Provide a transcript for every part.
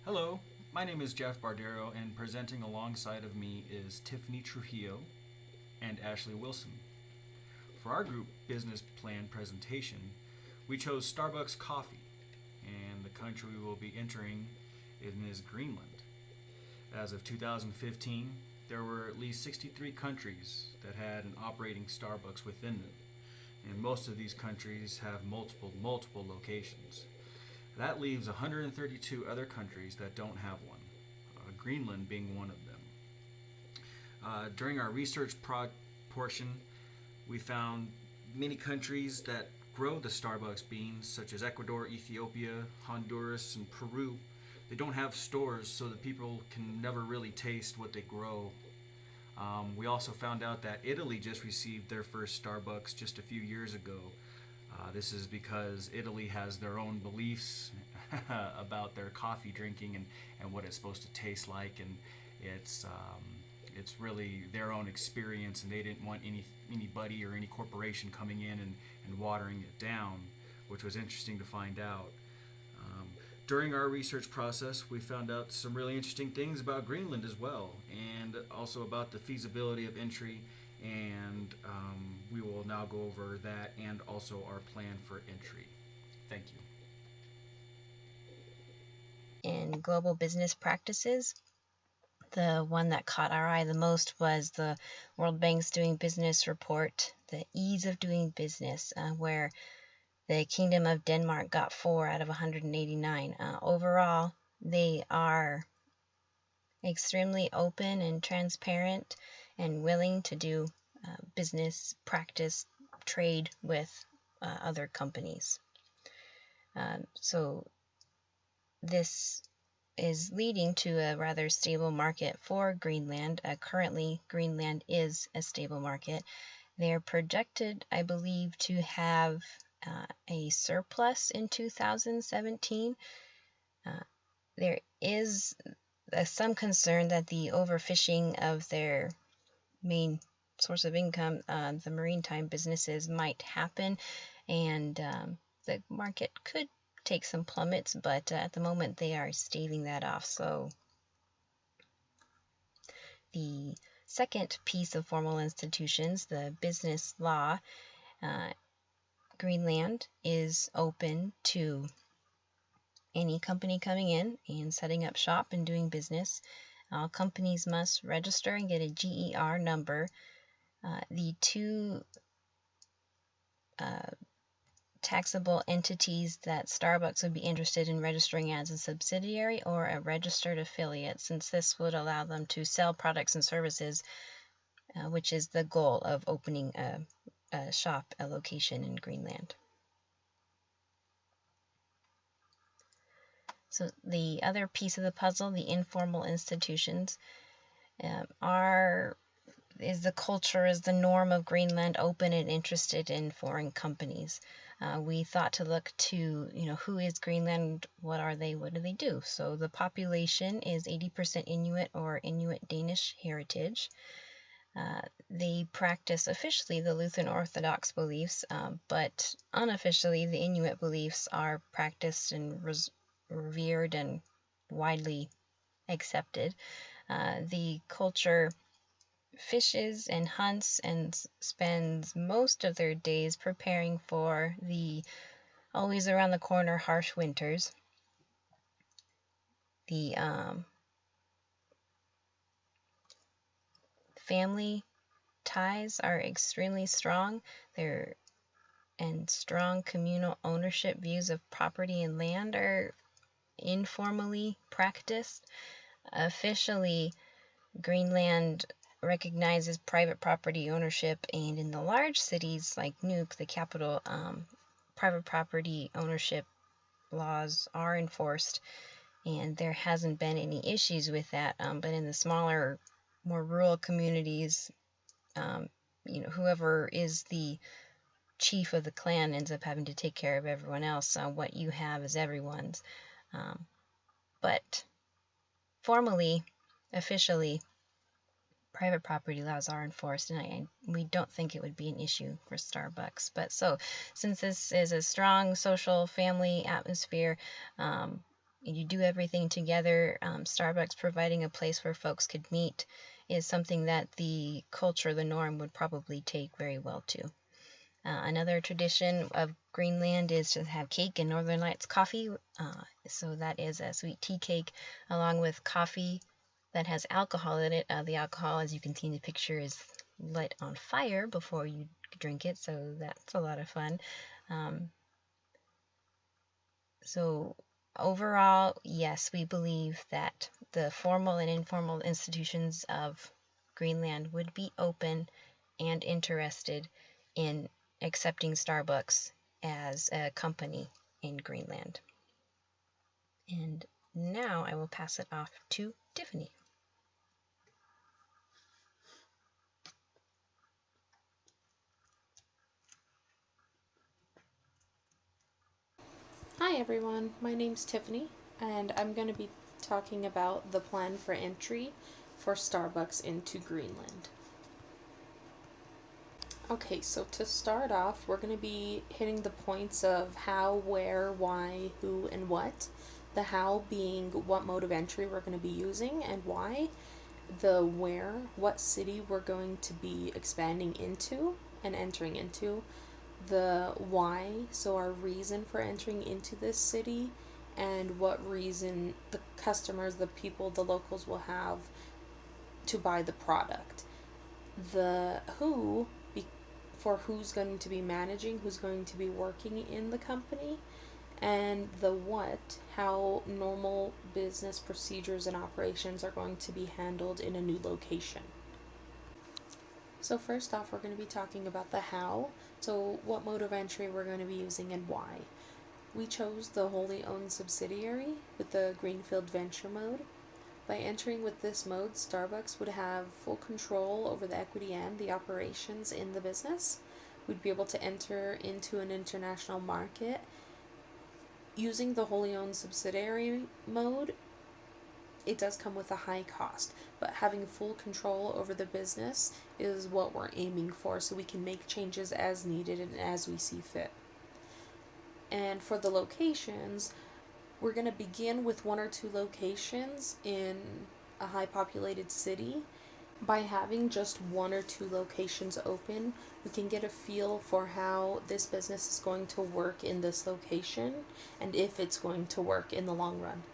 Hello, my name is Jeff Bardero, and presenting alongside of me is Tiffany Trujillo and Ashley Wilson. For our group business plan presentation, we chose Starbucks coffee, and the country we will be entering is Greenland. As of 2015, there were at least 63 countries that had an operating Starbucks within them, and most of these countries have multiple locations. That leaves 132 other countries that don't have one, Greenland being one of them. During our portion, we found many countries that grow the Starbucks beans, such as Ecuador, Ethiopia, Honduras, and Peru. They don't have stores, so the people can never really taste what they grow. We also found out that Italy just received their first Starbucks just a few years ago. This is because Italy has their own beliefs about their coffee drinking and what it's supposed to taste like, and it's um, it's really their own experience, and they didn't want anybody or any corporation coming in and watering it down, which was interesting to find out. Um, During our research process, we found out some really interesting things about Greenland as well, and also about the feasibility of entry. And we will now go over that and also our plan for entry. Thank you. In global business practices. The one that caught our eye the most was the World Bank's Doing Business report, the ease of doing business, where the Kingdom of Denmark got 4 out of 189. Overall, they are extremely open and transparent and willing to do business practice trade with other companies. So this is leading to a rather stable market for Greenland. Currently, Greenland is a stable market. They're projected, I believe, to have a surplus in 2017. There is some concern that the overfishing of their main source of income, the maritime businesses, might happen, and the market could take some plummets, but at the moment they are staving that off. So the second piece of formal institutions, the business law, uh, Greenland is open to any company coming in and setting up shop and doing business. All companies must register and get a GER number. The two taxable entities that Starbucks would be interested in registering as a subsidiary or a registered affiliate, since this would allow them to sell products and services, which is the goal of opening a shop, a location in Greenland. So the other piece of the puzzle, the informal institutions, is the culture, is the norm of Greenland open and interested in foreign companies? We thought to look to, who is Greenland, what are they, what do they do? So the population is 80% Inuit or Inuit Danish heritage. They practice officially the Lutheran Orthodox beliefs, but unofficially the Inuit beliefs are practiced and revered and widely accepted. The culture fishes and hunts and spends most of their days preparing for the always around the corner harsh winters. The family ties are extremely strong. And strong communal ownership views of property and land are informally practiced. Officially, Greenland recognizes private property ownership, and in the large cities like Nuuk, the capital, private property ownership laws are enforced, and there hasn't been any issues with that. But in the smaller, more rural communities, whoever is the chief of the clan ends up having to take care of everyone else. What you have is everyone's. But formally, officially, private property laws are enforced, and we don't think it would be an issue for Starbucks. But so, since this is a strong social family atmosphere, you do everything together. Starbucks providing a place where folks could meet is something that the culture, the norm, would probably take very well to. Another tradition of Greenland is to have cake and Northern Lights coffee. So that is a sweet tea cake along with coffee that has alcohol in it. The alcohol, as you can see in the picture, is lit on fire before you drink it, so that's a lot of fun. So overall, yes, we believe that the formal and informal institutions of Greenland would be open and interested in accepting Starbucks as a company in Greenland. And now I will pass it off to Tiffany. Hi everyone, my name's Tiffany, and I'm going to be talking about the plan for entry for Starbucks into Greenland. Okay, so to start off, we're going to be hitting the points of how, where, why, who, and what. The how being what mode of entry we're going to be using and why. The where, what city we're going to be expanding into and entering into. The why, so our reason for entering into this city, and what reason the customers, the people, the locals will have to buy the product. The who, for who's going to be managing, who's going to be working in the company, and the what, how normal business procedures and operations are going to be handled in a new location. So first off, we're going to be talking about the how, so what mode of entry we're going to be using and why. We chose the wholly owned subsidiary with the Greenfield Venture mode. By entering with this mode, Starbucks would have full control over the equity and the operations in the business. We'd be able to enter into an international market. Using the wholly owned subsidiary mode, it does come with a high cost, but having full control over the business is what we're aiming for, so we can make changes as needed and as we see fit. And for the locations, we're going to begin with 1 or 2 locations in a high populated city. By having just 1 or 2 locations open, we can get a feel for how this business is going to work in this location and if it's going to work in the long run.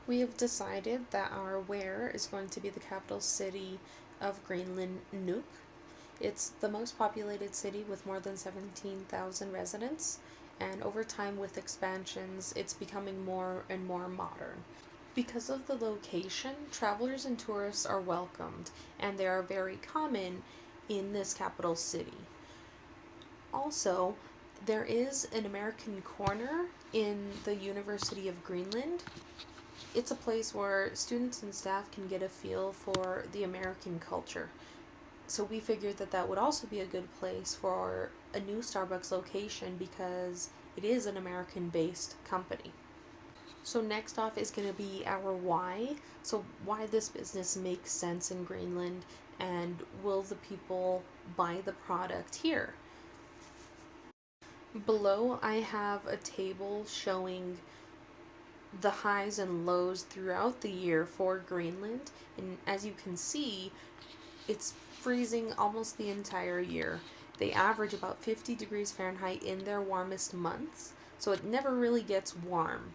We have decided that our where is going to be the capital city of Greenland, Nuuk. It's the most populated city with more than 17,000 residents, and over time with expansions, it's becoming more and more modern. Because of the location, travelers and tourists are welcomed, and they are very common in this capital city. Also, there is an American Corner in the University of Greenland. It's a place where students and staff can get a feel for the American culture. So we figured that that would also be a good place for a new Starbucks location because it is an American-based company. So next off is going to be our why. So why this business makes sense in Greenland, and will the people buy the product here? Below I have a table showing the highs and lows throughout the year for Greenland, and as you can see, it's freezing almost the entire year. They average about 50 degrees Fahrenheit in their warmest months, so it never really gets warm.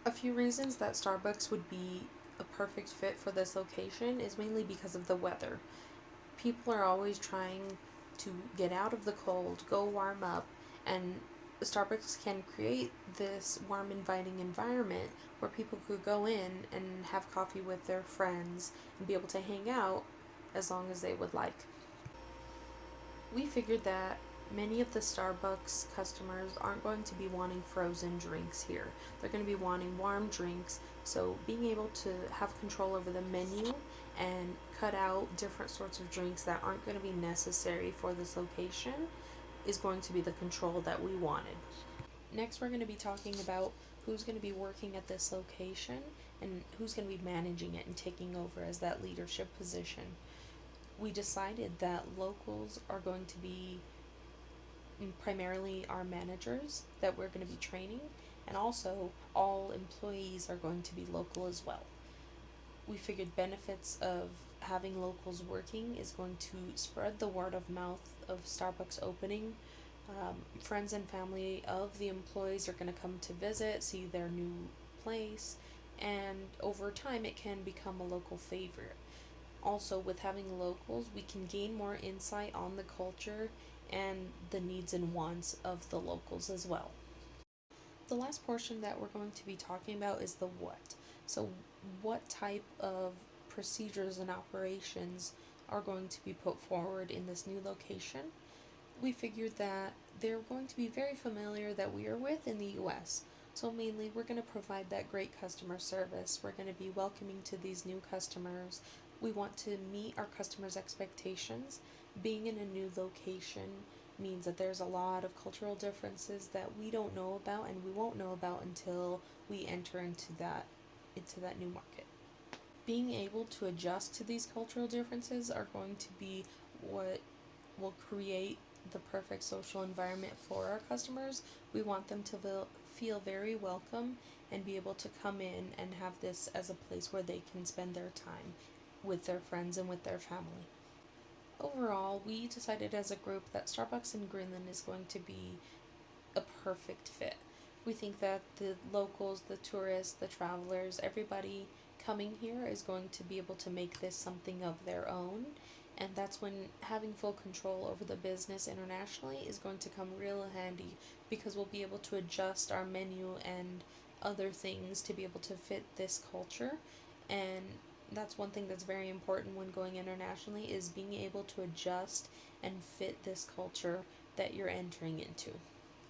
A few reasons that Starbucks would be a perfect fit for this location is mainly because of the weather. People are always trying to get out of the cold, go warm up, and Starbucks can create this warm, inviting environment where people could go in and have coffee with their friends and be able to hang out as long as they would like. We figured that many of the Starbucks customers aren't going to be wanting frozen drinks here. They're going to be wanting warm drinks, so being able to have control over the menu and cut out different sorts of drinks that aren't going to be necessary for this location is going to be the control that we wanted. Next, we're going to be talking about who's going to be working at this location and who's going to be managing it and taking over as that leadership position. We decided that locals are going to be primarily our managers that we're going to be training, and also all employees are going to be local as well. We figured benefits of having locals working is going to spread the word of mouth of Starbucks opening. Friends and family of the employees are going to come to visit, see their new place, and over time it can become a local favorite. Also, with having locals, we can gain more insight on the culture and the needs and wants of the locals as well. The last portion that we're going to be talking about is the what. So, what type of procedures and operations are going to be put forward in this new location? We figured that they're going to be very familiar that we are with in the US. So mainly we're going to provide that great customer service. We're going to be welcoming to these new customers. We want to meet our customers' expectations. Being in a new location means that there's a lot of cultural differences that we don't know about and we won't know about until we enter into that new market. Being able to adjust to these cultural differences are going to be what will create the perfect social environment for our customers. We want them to feel very welcome and be able to come in and have this as a place where they can spend their time with their friends and with their family. Overall, we decided as a group that Starbucks in Greenland is going to be a perfect fit. We think that the locals, the tourists, the travelers, everybody coming here is going to be able to make this something of their own. And that's when having full control over the business internationally is going to come real handy, because we'll be able to adjust our menu and other things to be able to fit this culture. And that's one thing that's very important when going internationally, is being able to adjust and fit this culture that you're entering into.